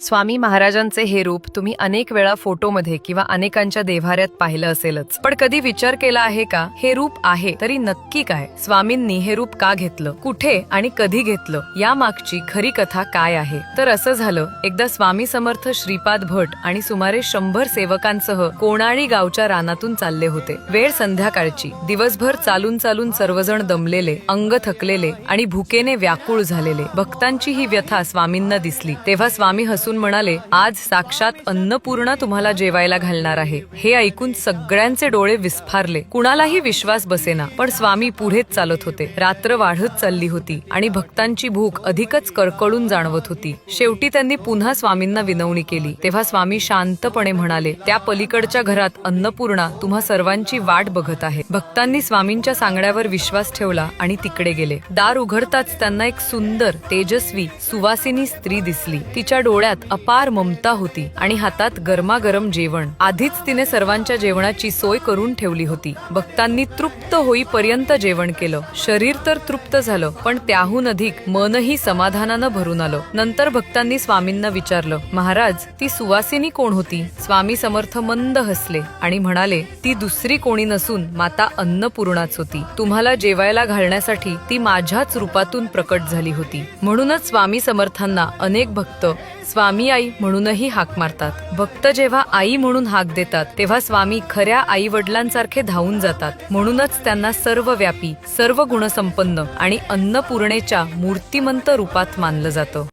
स्वामी महाराजांचे हे रूप तुम्ही अनेक वेळा फोटोमध्ये किंवा अनेकांच्या देव्हाऱ्यात पाहिलं असेलच, पण कधी विचार केला आहे का हे रूप आहे तरी नक्की काय? स्वामींनी हे रूप का घेतलं, कुठे आणि कधी घेतलं, या मागची खरी कथा काय आहे? तर असं झालं, एकदा स्वामी समर्थ श्रीपाद भट आणि सुमारे 100 सेवकांसह कोणाळी गावच्या रानातून चालले होते. वेळ संध्याकाळची. दिवसभर चालून चालून सर्वजण दमलेले, अंग थकलेले आणि भुकेने व्याकुळ झालेले. भक्तांची ही व्यथा स्वामींना दिसली. तेव्हा स्वामी हसून म्हणाले, आज साक्षात अन्नपूर्णा तुम्हाला जेवायला घालणार आहे. हे ऐकून सगळ्यांचे डोळे विस्फारले. कुणालाही विश्वास बसेना, पण स्वामी पुढेच चालत होते. रात्र वाढत चालली होती आणि भक्तांची भूक अधिकच कळकळून जाणवत होती. शेवटी त्यांनी पुन्हा स्वामींना विनवणी केली. तेव्हा स्वामी शांतपणे म्हणाले, त्या पलीकडच्या घरात अन्नपूर्णा तुम्हा सर्वांची वाट बघत आहे. भक्तांनी स्वामींच्या सांगण्यावर विश्वास ठेवला आणि तिकडे गेले. दार उघडताच त्यांना एक सुंदर, तेजस्वी, सुवासिनी स्त्री दिसली. तिच्या डोळ्यात अपार ममता होती आणि हातात गरमागरम जेवण. आधीच तिने सर्वांच्या जेवणाची सोय करून ठेवली होती. भक्तांनी तृप्त होईपर्यंत जेवण केलं. शरीर तर तृप्त झालं, पण त्याहून अधिक मनही समाधानानं भरून आलं. नंतर भक्तांनी स्वामींना विचारलं, महाराज, ती सुवासिनी कोण होती? स्वामी समर्थ मंद हसले आणि म्हणाले, ती दुसरी कोणी नसून माता अन्नपूर्णाच होती. तुम्हाला जेवायला घालण्यासाठी ती माझ्याच रूपातून प्रकट झाली होती. म्हणूनच स्वामी समर्थांना अनेक भक्त स्वामी आई म्हणूनही हाक मारतात. भक्त जेव्हा आई म्हणून हाक देतात तेव्हा स्वामी खऱ्या आई वडिलांसारखे धावून जातात. म्हणूनच त्यांना सर्वव्यापी, सर्व गुणसंपन्न आणि अन्नपूर्णेच्या मूर्तिमंत रूपात मानलं जातं.